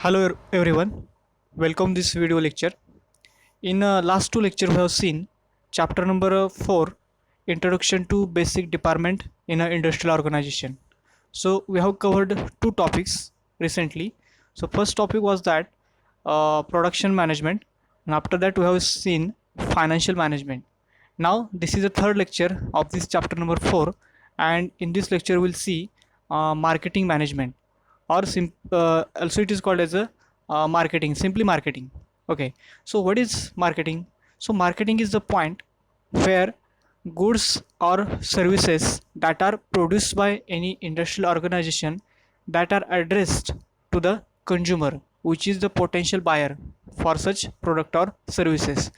Hello everyone, welcome this video lecture. In last two lecture we have seen chapter number 4, Introduction to Basic Department in an Industrial Organization. So we have covered two topics recently. So first topic was that production management, and after that we have seen financial management. Now this is the third lecture of this chapter number 4, and in this lecture we'll see marketing management, or also it is called as a marketing, simply marketing. Okay, so what is marketing? So marketing is the point where goods or services that are produced by any industrial organization that are addressed to the consumer, which is the potential buyer for such product or services.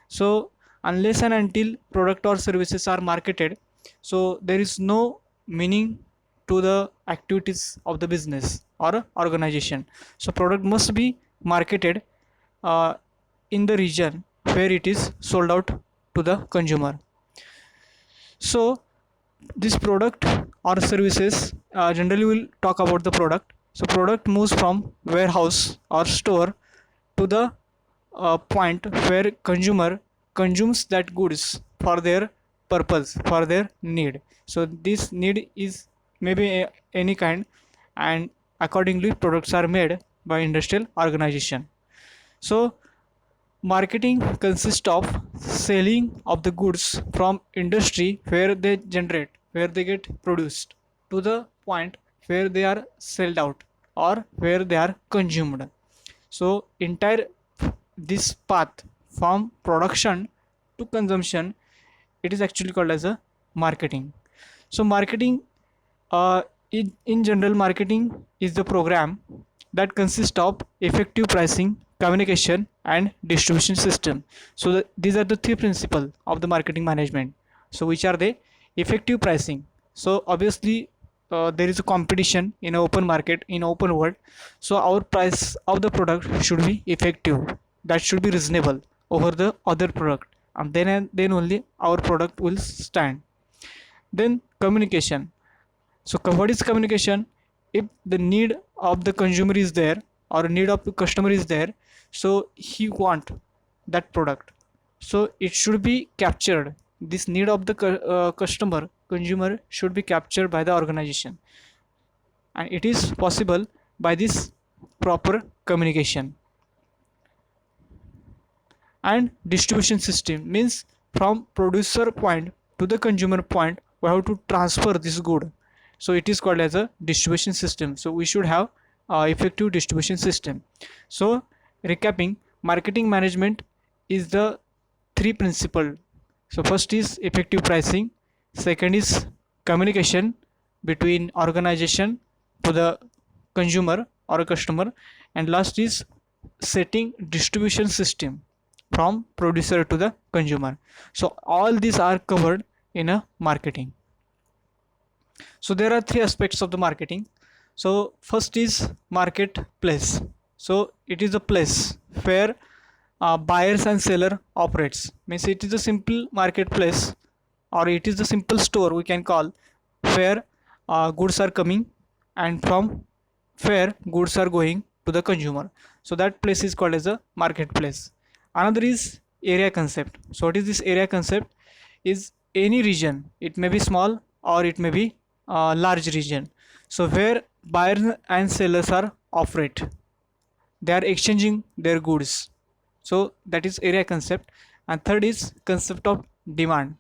So unless and until product or services are marketed, so there is no meaning to the activities of the business or organization. So product must be marketed uh, in the region where it is sold out to the consumer. So this product or services, generally we'll talk about the product. So product moves from warehouse or store to the point where consumer consumes that goods for their purpose, for their need. So this need is maybe any kind, and accordingly products are made by industrial organization. So marketing consists of selling of the goods from industry where they generate, where they get produced, to the point where they are sold out or where they are consumed. So entire this path from production to consumption, it is actually called as a marketing. So marketing, uh, in general, marketing is the program that consists of effective pricing, communication, and distribution system. So these are the three principles of the marketing management. So which are they? Effective pricing. So obviously there is a competition in an open market, in open world. So our price of the product should be effective. That should be reasonable over the other product, and then only our product will stand. Then communication. So what is communication? If the need of the consumer is there or need of the customer is there, so he want that product, so it should be captured. This need of the customer, consumer, should be captured by the organization, and it is possible by this proper communication. And distribution system means from producer point to the consumer point we have to transfer this good, so it is called as a distribution system. So we should have effective distribution system. So recapping, marketing management is the three principle. So first is effective pricing, second is communication between organization to the consumer or a customer, and last is setting distribution system from producer to the consumer. So all these are covered in a marketing. So there are three aspects of the marketing. So first is marketplace. So it is a place where buyers and seller operates. Means it is a simple marketplace, or it is the simple store we can call, where goods are coming and from where goods are going to the consumer. So that place is called as a marketplace. Another is area concept. So what is this area concept? Is any region, it may be small or it may be large region, so where buyers and sellers are operate, they are exchanging their goods. So that is area concept. And third is concept of demand.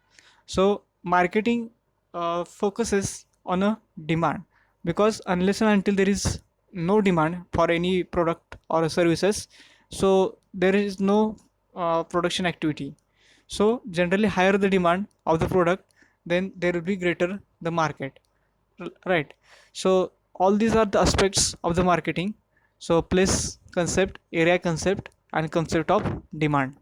So marketing focuses on a demand, because unless and until there is no demand for any product or services, so there is no production activity. So generally higher the demand of the product, then there will be greater the market, right? So all these are the aspects of the marketing. So place concept, area concept, and concept of demand.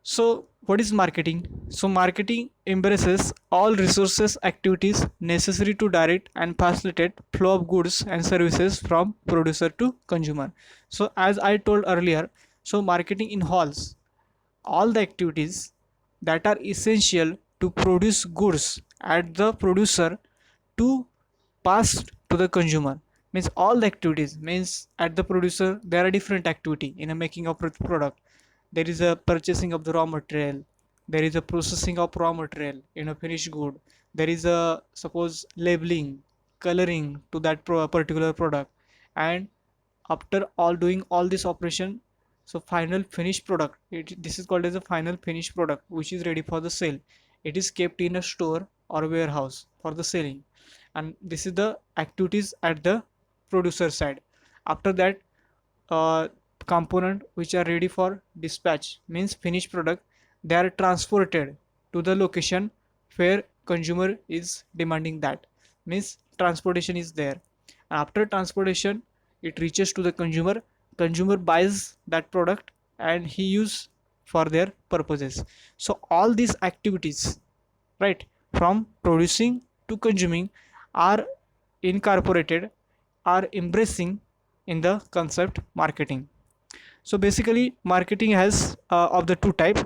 So what is marketing? So marketing embraces all resources activities necessary to direct and facilitate flow of goods and services from producer to consumer. So as I told earlier, so marketing involves all the activities that are essential to produce goods at the producer to pass to the consumer. means all the activities, means at the producer there are different activity in a making of product. There is a purchasing of the raw material, there is a processing of raw material in a finished good, there is a suppose labeling, coloring to that particular product, and after all doing all this operation, so final finished product, this is called as a final finished product which is ready for the sale. It is kept in a store or warehouse for the selling, and this is the activities at the producer side. After that, component which are ready for dispatch, means finished product, they are transported to the location where consumer is demanding, that means transportation is there. After transportation, it reaches to the consumer, consumer buys that product and he use for their purposes. So all these activities, right, from producing to consuming, are incorporated, are embracing in the concept marketing. So basically marketing has of the two type.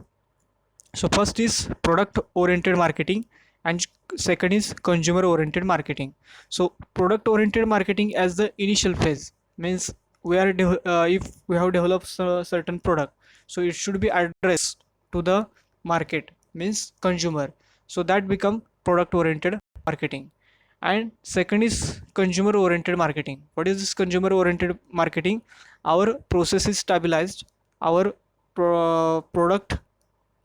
So first is product oriented marketing and second is consumer oriented marketing. So product oriented marketing as the initial phase, means we are if we have developed a certain product, so it should be addressed to the market, means consumer, so that become product oriented marketing. And second is consumer oriented marketing. What is this consumer oriented marketing? Our process is stabilized, our product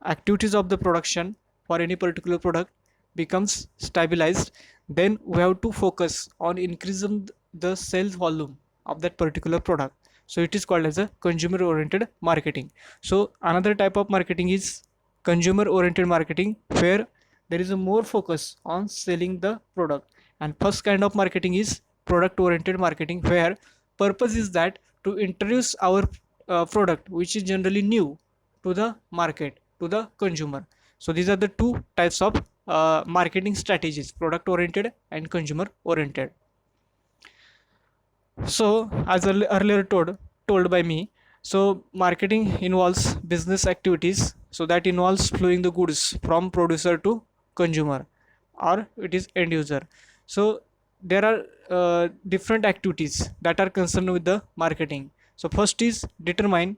activities of the production for any particular product becomes stabilized, then we have to focus on increasing the sales volume of that particular product. So it is called as a consumer oriented marketing. So another type of marketing is consumer oriented marketing, where there is a more focus on selling the product. And first kind of marketing is product oriented marketing, where purpose is that to introduce our product which is generally new to the market, to the consumer. So these are the two types of marketing strategies, product oriented and consumer oriented. So as earlier told by me, so marketing involves business activities, so that involves flowing the goods from producer to consumer, or it is end user. So there are different activities that are concerned with the marketing. So first is determine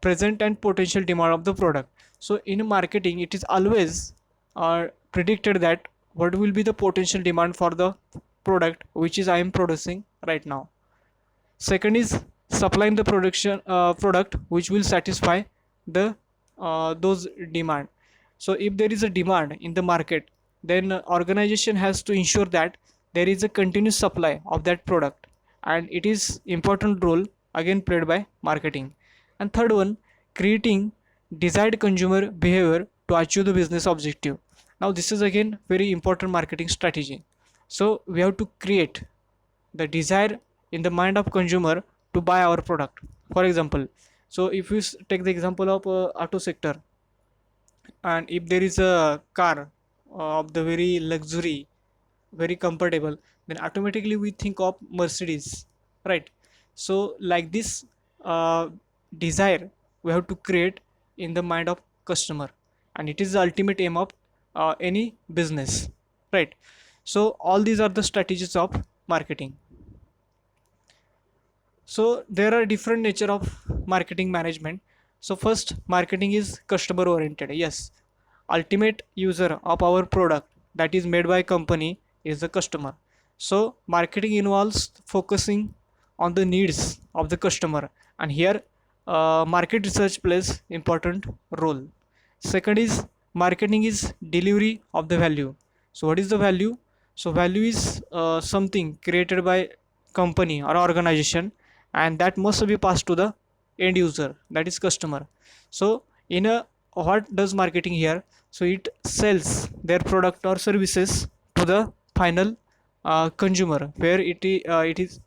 present and potential demand of the product. So in marketing it is always predicted that what will be the potential demand for the product which is I am producing right now. Second is supplying the product which will satisfy the those demand. So if there is a demand in the market, then organization has to ensure that there is a continuous supply of that product, and it is important role again played by marketing. And third one, creating desired consumer behavior to achieve the business objective. Now this is again very important marketing strategy. So we have to create the desire in the mind of consumer to buy our product. For example, so if we take the example of auto sector, and if there is a car of the very luxury, very comfortable, then automatically we think of Mercedes, right? So like this uh, desire we have to create in the mind of customer, and it is the ultimate aim of any business, right? So all these are the strategies of marketing. So there are different nature of marketing management. So first, marketing is customer oriented. Yes, ultimate user of our product that is made by company is the customer. So marketing involves focusing on the needs of the customer, and here market research plays important role. Second is marketing is delivery of the value. So what is the value? So value is something created by company or organization, and that must be passed to the end user, that is customer. So in a, what does marketing here? So it sells their product or services to the final consumer, where it is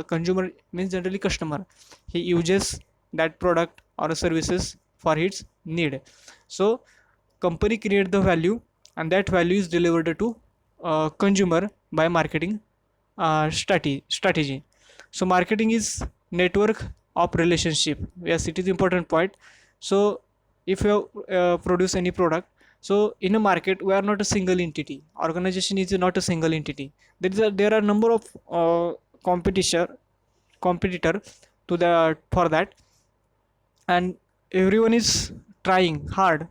consumer means generally customer, he uses that product or services for its need. So company create the value, and that value is delivered to consumer by marketing strategy. So marketing is network of relationship. Yes, it is important point. So if you produce any product, so in a market we are not a single entity, organization is not a single entity. There are number of competitor to the for that, and everyone is trying hard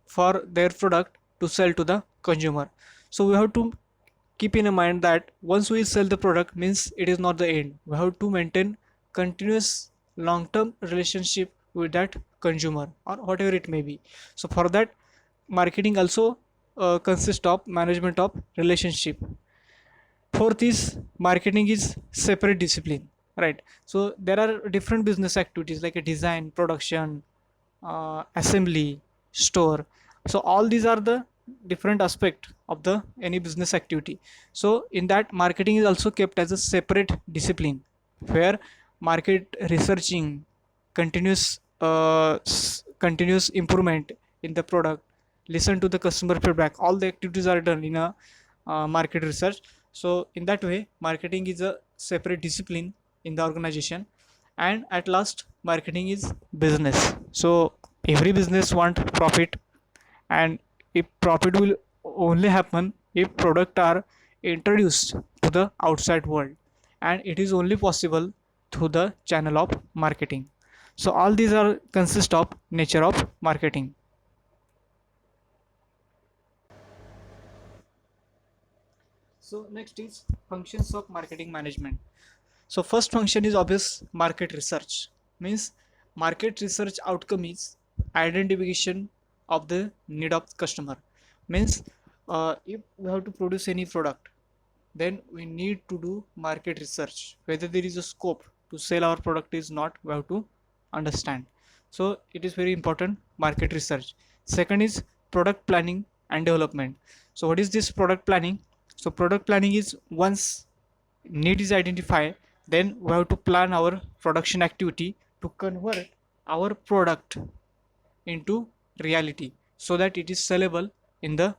for their product to sell to the consumer. So we have to keep in mind that once we sell the product means it is not the end. We have to maintain continuous long term relationship with that consumer or whatever it may be. So for that, marketing also consists of management of relationship. Fourth is marketing is separate discipline, right? So there are different business activities like a design, production, assembly, store. So all these are the different aspect of the any business activity. So in that, marketing is also kept as a separate discipline, where market researching, continuous improvement in the product, listen to the customer feedback, all the activities are done in a market research. So in that way, marketing is a separate discipline in the organization. And at last, marketing is business. So every business want profit, and if profit will only happen if product are introduced to the outside world, and it is only possible through the channel of marketing. So all these are consist of nature of marketing. So next is functions of marketing management. So first function is obvious, market research. Means market research outcome is identification of the need of customer. Means if we have to produce any product, then we need to do market research. Whether there is a scope to sell our product is not, we have to understand. So it is very important, market research. Second is product planning and development. So what is this product planning? So product planning is once need is identified, then we have to plan our production activity to convert our product into reality so that it is sellable in the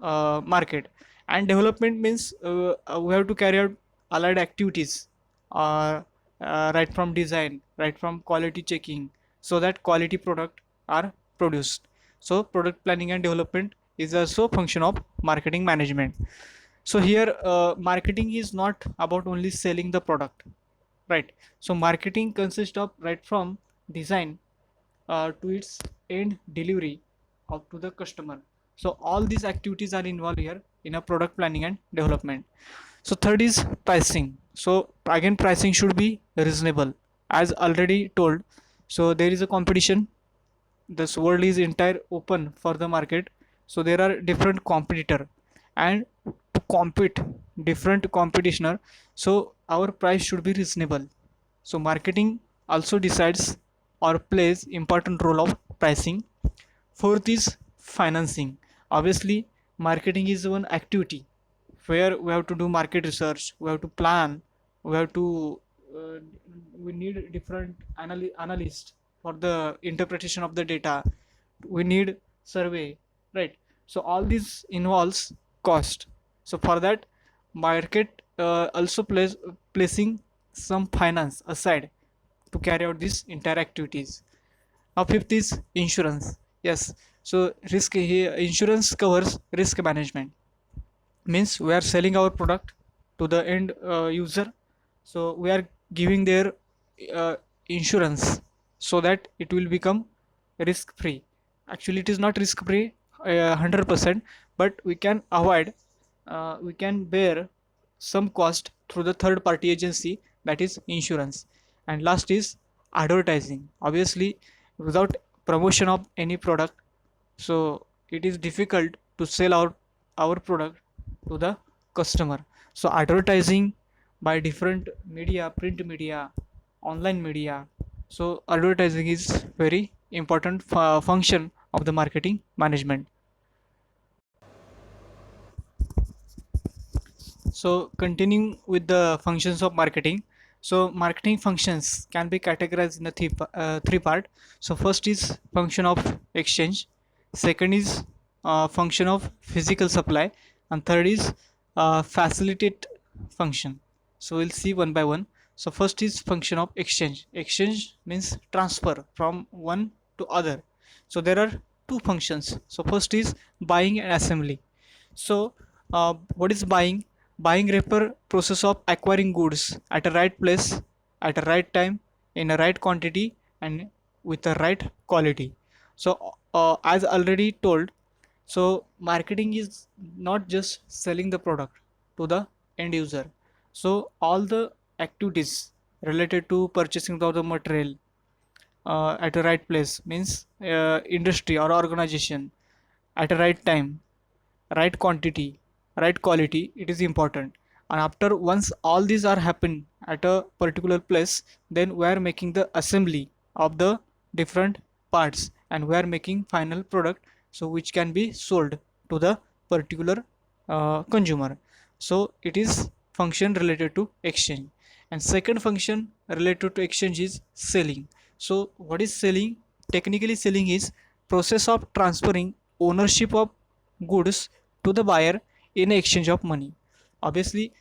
market. And development means we have to carry out allied activities, uh, right from design, right from quality checking, so that quality product are produced. So product planning and development is also function of marketing management. So here, marketing is not about only selling the product, right? So marketing consists of right from design to its end delivery out to the customer. So all these activities are involved here in a product planning and development. So third is pricing. So again, pricing should be reasonable, as already told. So there is a competition, this world is entire open for the market. So there are different competitor, and to compete different competitioner, so our price should be reasonable. So marketing also decides or plays important role of pricing. Fourth is financing. Obviously, marketing is one activity where we have to do market research, we have to plan, we have to uh, we need different analyst for the interpretation of the data. We need survey, right? So all this involves cost. So for that, market also plays placing some finance aside to carry out these entire activities. Now fifth is insurance. Yes, so risk here, insurance covers risk management. Means we are selling our product to the end user, so we are giving their uh, insurance so that it will become risk free. Actually it is not risk free 100%, but we can avoid, we can bear some cost through the third party agency, that is insurance. And last is advertising. Obviously, without promotion of any product, so it is difficult to sell our product to the customer. So advertising by different media, print media, online media. So advertising is very important function of the marketing management. So continuing with the functions of marketing. So marketing functions can be categorized in a three part. So first is function of exchange, second is function of physical supply, and third is facilitate function. So we'll see one by one. So first is function of exchange. Exchange means transfer from one to other. So there are two functions. So first is buying and assembly. So what is buying? Buying refer process of acquiring goods at a right place, at a right time, in a right quantity, and with a right quality. So as already told, so marketing is not just selling the product to the end user. So all the activities related to purchasing of the material at a right place means industry or organization at a right time, right quantity, right quality, it is important. And after once all these are happen at a particular place, then we are making the assembly of the different parts and we are making final product, so which can be sold to the particular consumer. So it is function related to exchange. And second function related to exchange is selling. So what is selling? Technically selling is process of transferring ownership of goods to the buyer in exchange of money. Obviously,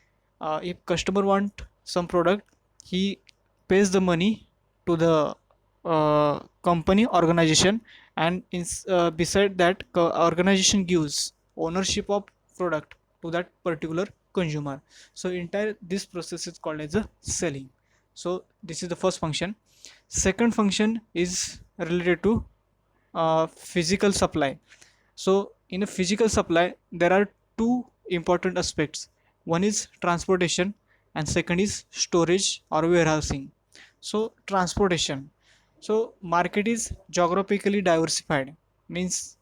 if customer want some product, he pays the money to the company organization, and beside that organization gives ownership of product to that particular consumer. So entire this process is called as a selling. So this is the first function. Second function is related to physical supply. So in a physical supply, there are two important aspects. One is transportation and second is storage or warehousing. So transportation. So market is geographically diversified, means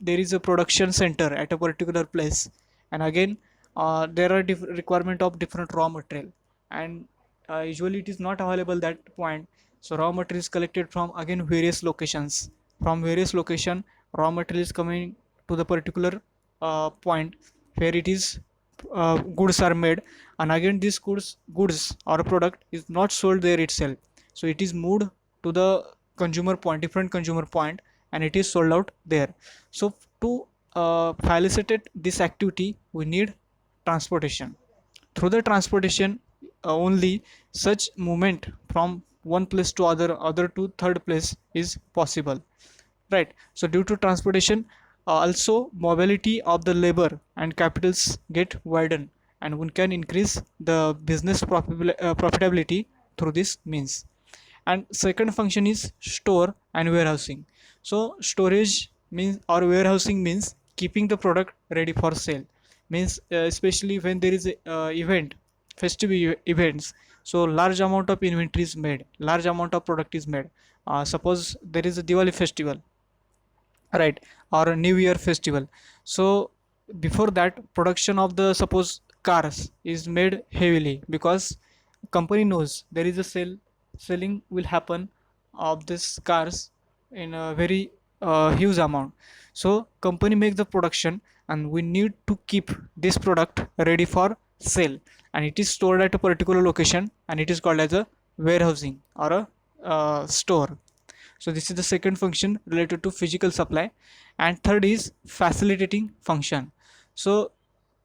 there is a production center at a particular place, and again there are requirement of different raw material, and usually it is not available that point. So raw material is collected from again various locations. From various location, raw material is coming to the particular point where it is goods are made, and again this goods or product is not sold there itself. So it is moved to the consumer point, different consumer point, and it is sold out there. So to facilitate this activity, we need transportation. Through the transportation only such movement from one place to other to third place is possible, right? So due to transportation, also mobility of the labor and capitals get widened, and one can increase the business profitability through this means. And second function is store and warehousing. So storage means or warehousing means keeping the product ready for sale, means especially when there is a event, festive events. So large amount of inventory is made, large amount of product is made. Suppose there is a Diwali festival, right, or a New Year festival. So before that, production of the suppose cars is made heavily, because company knows there is a selling will happen of this cars in a very huge amount. So company make the production, and we need to keep this product ready for sale, and it is stored at a particular location, and it is called as a warehousing or a store. So this is the second function related to physical supply. And third is facilitating function. So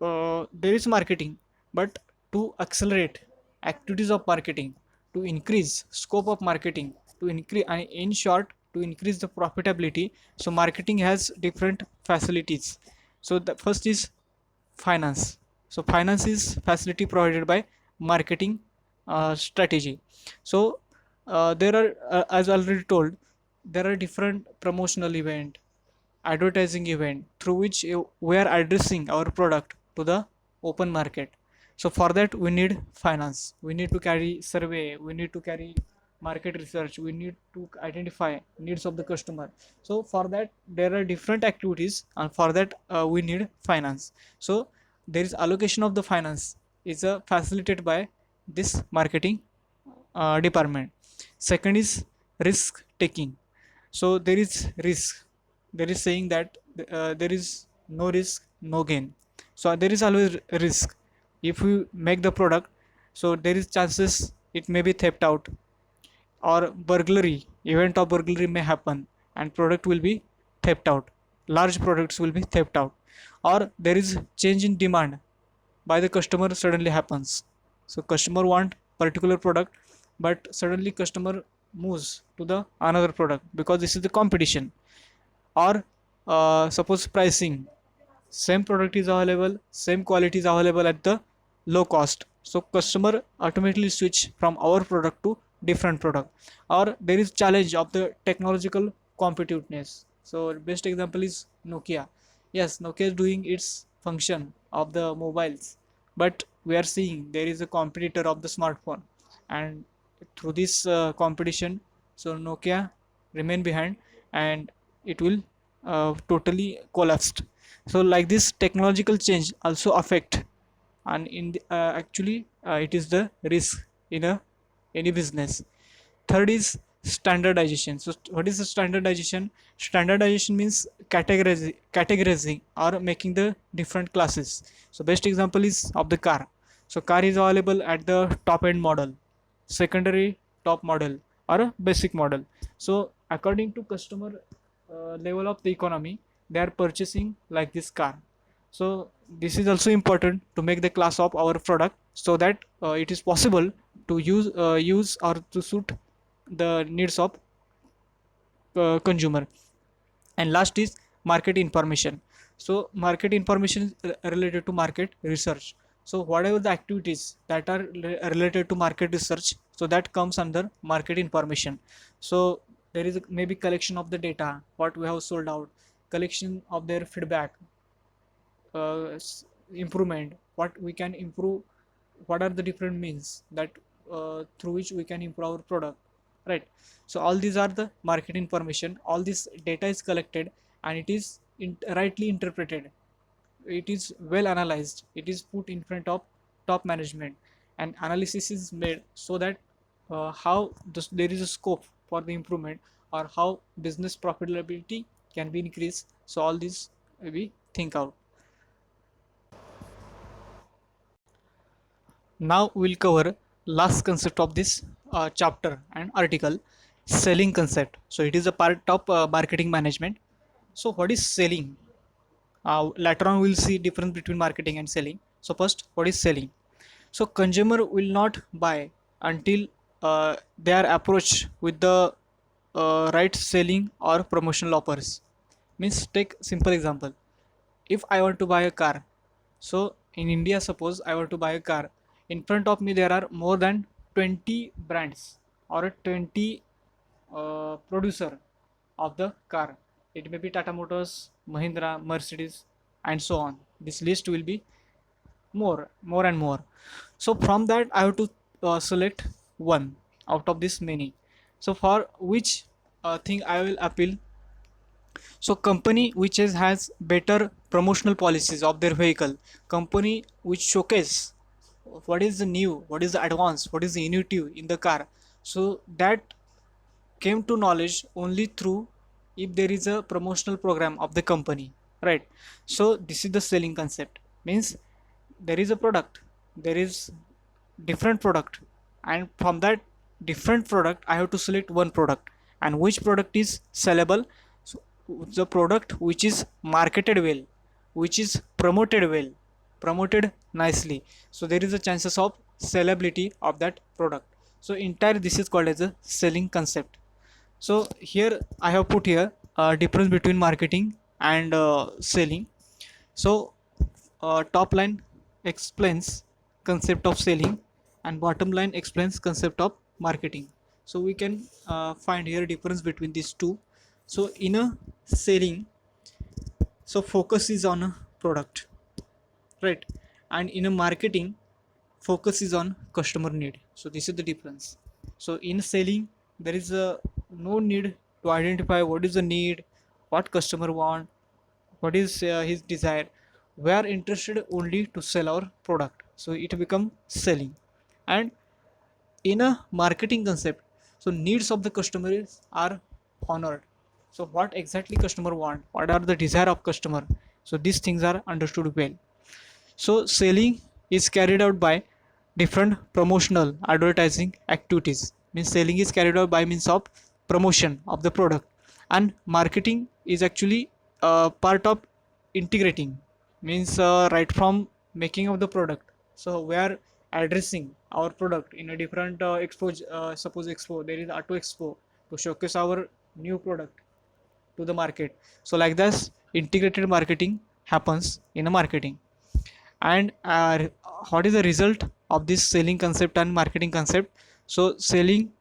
there is marketing, but to accelerate activities of marketing, to increase scope of marketing, to increase, and in short, to increase the profitability, so marketing has different facilities. So the first is finance. So finance is facility provided by marketing strategy. So there are as already told, there are different promotional event, advertising event, through which we are addressing our product to the open market. So for that we need finance, we need to carry survey, we need to carry market research, we need to identify needs of the customer. So for that there are different activities, and for that we need finance. So there is allocation of the finance is facilitated by this marketing department. Second is risk taking. So there is risk, there is saying that there is no risk no gain. So there is always risk. If we make the product, so there is chances it may be theft out, or burglary, event of burglary may happen, and product will be theft out, large products will be theft out. Or there is change in demand by the customer suddenly happens. So customer want particular product, but suddenly customer moves to the another product because this is the competition. Or suppose pricing, same product is available, same quality is available at the low cost, so customer automatically switch from our product to different product. Or there is challenge of the technological competitiveness. So best example is Nokia. Yes, Nokia is doing its function of the mobiles, but we are seeing there is a competitor of the smartphone, and through this competition, so Nokia remain behind, and it will totally collapsed. So like this technological change also affect, and in the, actually it is the risk in a any business. Third is standardization. So what is the standardization? Standardization means categorizing or making the different classes. So best example is of the car. So car is available at the top end model, secondary top model, or a basic model. So according to customer level of the economy, they are purchasing like this car. So this is also important to make the class of our product, so that it is possible to use or to suit the needs of consumer. And last is market information. So market information is related to market research. So whatever the activities that are related to market research, so that comes under market information. So there is a maybe collection of the data what we have sold out, collection of their feedback, improvement, what we can improve, what are the different means that through which we can improve our product, right? So all these are the market information. All this data is collected, and it is rightly interpreted, it is well analyzed, it is put in front of top management, and analysis is made, so that how there is a scope for the improvement, or how business profitability can be increased. So all this we think out. Now we'll cover last concept of this chapter and article, selling concept. So it is a part of marketing management. So what is selling? Later on we'll see difference between marketing and selling. So first, what is selling? So consumer will not buy until they are approached with the right selling or promotional offers. Means take simple example. If I want to buy a car, so in India, suppose I want to buy a car, in front of me there are more than 20 brands or a 20 producer of the car. It may be Tata Motors, Mahindra, Mercedes, and so on. This list will be more and more. So from that I have to select one out of this many. So for which thing I will appeal? So company which has better promotional policies of their vehicle, company which showcase what is the new, what is the advance, what is the innovative in the car. So that came to knowledge only through if there is a promotional program of the company, right? So this is the selling concept. Means there is a product, there is different product, and from that different product I have to select one product, and which product is sellable. So the product which is marketed well, which is promoted well, promoted nicely, so there is a chances of sellability of that product. So entire this is called as a selling concept. So here I have put here a difference between marketing and selling. So top line explains concept of selling, and bottom line explains concept of marketing. So we can find here difference between these two. So in a selling, so focus is on a product, right? And in a marketing, focus is on customer need. So this is the difference. So in selling, there is a no need to identify what is the need, what customer want, what is his desire. We are interested only to sell our product, so it become selling. And in a marketing concept, so needs of the customers are honored. So what exactly customer want, what are the desire of customer, so these things are understood well. So selling is carried out by different promotional advertising activities. Means selling is carried out by means of promotion of the product, and marketing is actually part of integrating. Means right from making of the product. So we are addressing our product in a different expo. Suppose expo, there is auto expo to showcase our new product to the market. So like this integrated marketing happens in a marketing. And what is the result of this selling concept and marketing concept? So selling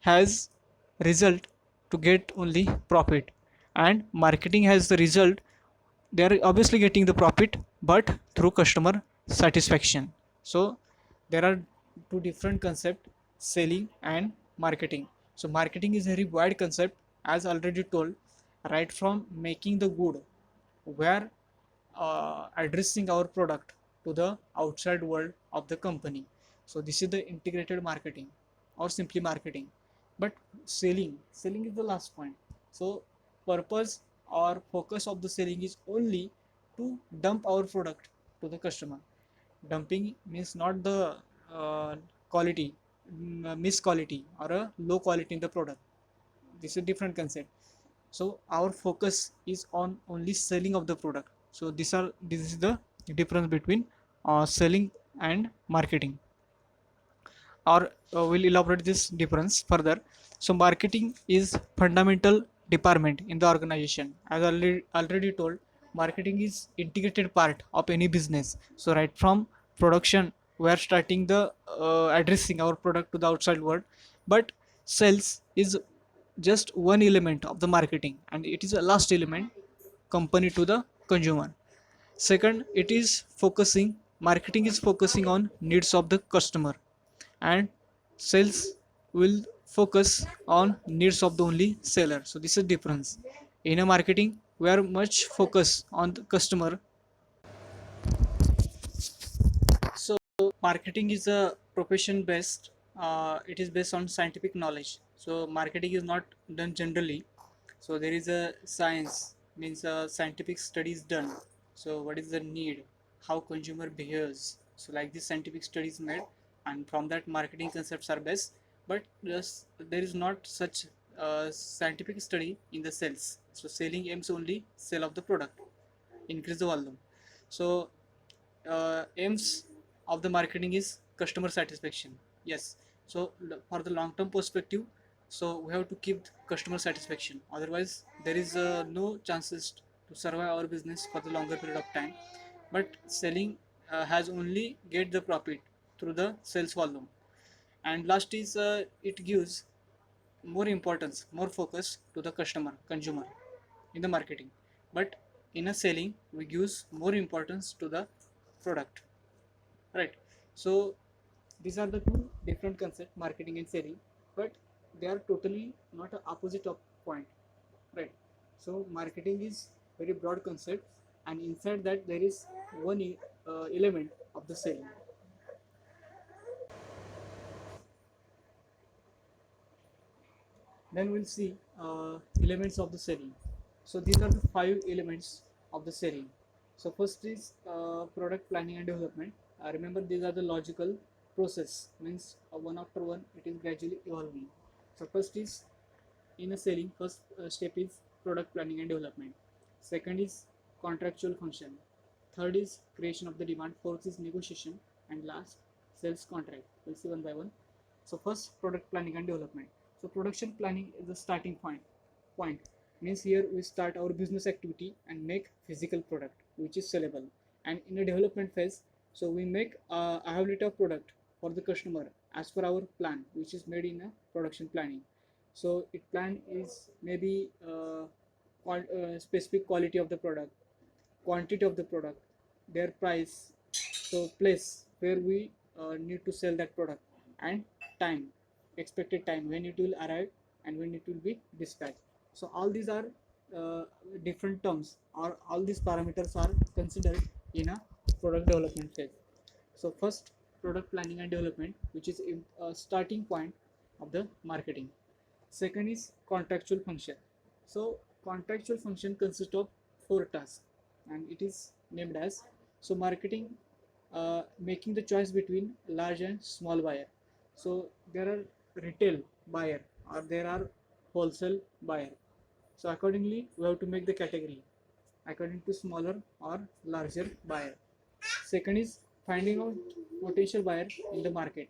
has result to get only profit, and marketing has the result, they are obviously getting the profit but through customer satisfaction. So there are two different concept, selling and marketing. So marketing is a very wide concept, as already told, right from making the good, where addressing our product to the outside world of the company. So this is the integrated marketing or simply marketing. But selling is the last point. So purpose or focus of the selling is only to dump our product to the customer. Dumping means not the uh, quality, miss quality or a low quality in the product. This is a different concept. So our focus is on only selling of the product. So this is the difference between selling and marketing. Or we'll elaborate this difference further. So marketing is fundamental department in the organization. As already told, marketing is integrated part of any business. So right from production, we are starting the addressing our product to the outside world. But sales is just one element of the marketing, and it is a last element, company to the consumer. Second, it is focusing, marketing is focusing on needs of the customer, and sales will focus on needs of the only seller. So this is difference. In a marketing, we are much focus on the customer. So marketing is a profession based, it is based on scientific knowledge. So marketing is not done generally. So there is a science, means scientific studies done. So what is the need, how consumer behaves. So like this scientific studies made, and from that marketing concepts are based. But just there is not such scientific study in the sales. So selling aims only sale of the product, increase the volume. So aims of the marketing is customer satisfaction. Yes. So for the long term perspective, so we have to keep customer satisfaction, otherwise there is no chances to survive our business for the longer period of time. But selling has only get the profit through the sales volume. And last is it gives more importance, more focus to the customer, consumer in the marketing. But in a selling, we gives more importance to the product, right? So these are the two different concepts, marketing and selling, but they are totally not a opposite of point, right? So marketing is very broad concept, and inside that there is one element of the selling. Then we'll see elements of the selling. So these are the five elements of the selling. So first is product planning and development. Remember, these are the logical process, means one after one it is gradually evolving. So first is, in a selling, first step is product planning and development. Second is contractual function. Third is creation of the demand. Fourth is negotiation, and last, sales contract. We'll see one by one. So first, product planning and development. So production planning is the starting point. Point means here we start our business activity and make physical product which is sellable. And in a development phase, so we make a availability of product for the customer as per our plan, which is made in a production planning. So it plan is maybe specific quality of the product, quantity of the product, their price, so place where we need to sell that product, and time, expected time when it will arrive and when it will be dispatched. So all these are different terms, or all these parameters are considered in a product development phase. So first, product planning and development, which is a starting point of the marketing. Second is contractual function. So contractual function consists of four tasks, and it is named as, so marketing making the choice between large and small buyer. So there are retail buyer or there are wholesale buyer. So accordingly we have to make the category according to smaller or larger buyer. Second is finding out potential buyer in the market.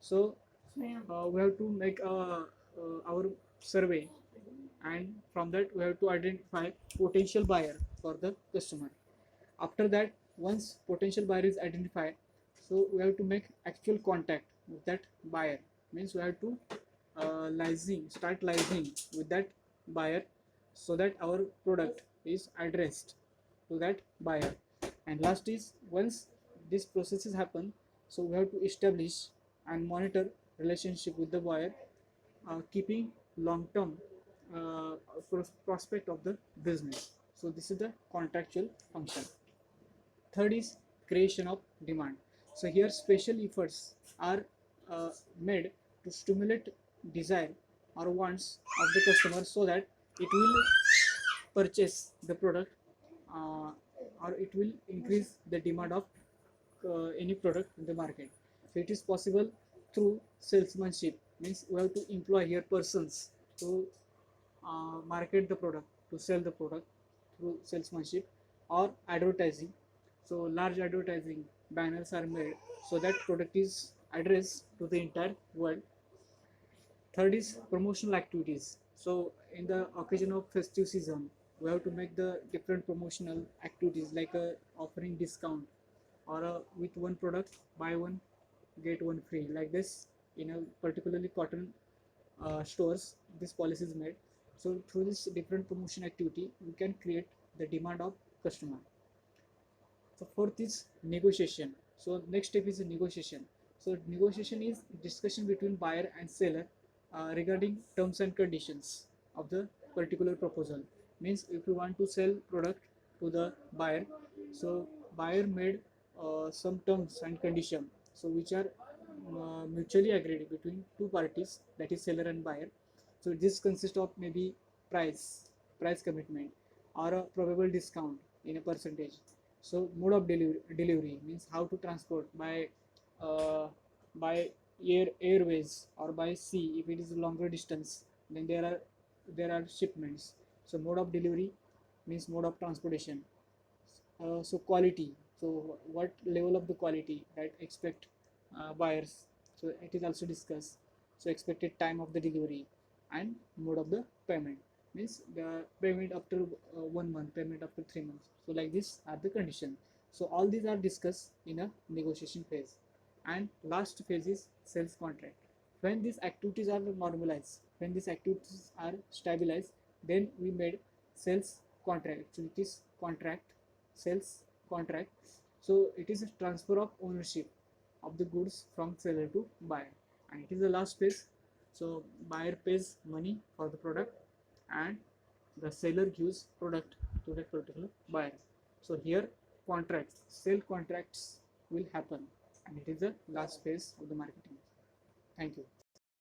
So we have to make our survey, and from that we have to identify potential buyer for the customer. After that, once potential buyer is identified, so we have to make actual contact with that buyer. Means we have to start liaising with that buyer, so that our product is addressed to that buyer. And last is, once this processes happen, so we have to establish and monitor relationship with the buyer, keeping long term prospect of the business. So this is the contractual function. Third is creation of demand. So here special efforts are made to stimulate desire or wants of the customer, so that it will purchase the product, uh, or it will increase the demand of any product in the market. So it is possible through salesmanship. Means we have to employ here persons to market the product, to sell the product through salesmanship, or advertising. So large advertising banners are made, so that product is addressed to the entire world. Third is promotional activities. So in the occasion of festive season, we have to make the different promotional activities, like offering discount, or with one product buy one get one free, like this. In a particularly cotton stores, this policy is made. So through this different promotion activity, we can create the demand of customer. So fourth is negotiation. So next step is negotiation. So negotiation is discussion between buyer and seller regarding terms and conditions of the particular proposal. Means if you want to sell product to the buyer, so buyer made some terms and condition, so which are mutually agreed between two parties, that is seller and buyer. So this consists of maybe price commitment, or a probable discount in a percentage. So mode of delivery means how to transport uh, by airways or by sea. If it is a longer distance, then there are shipments. So mode of delivery means mode of transportation. So quality, so what level of the quality that expect buyers, so it is also discussed. So expected time of the delivery, and mode of the payment, means the payment after 1 month, payment after 3 months. So like this are the conditions. So all these are discussed in a negotiation phase. And last phase is sales contract. When these activities are normalized, when these activities are stabilized, then we made sales contract. So it is contract, sales contract. So it is a transfer of ownership of the goods from seller to buyer, and it is the last phase. So buyer pays money for the product, and the seller gives product to that particular buyer. So here contracts, sale contracts will happen, and it is the last phase of the marketing. Thank you.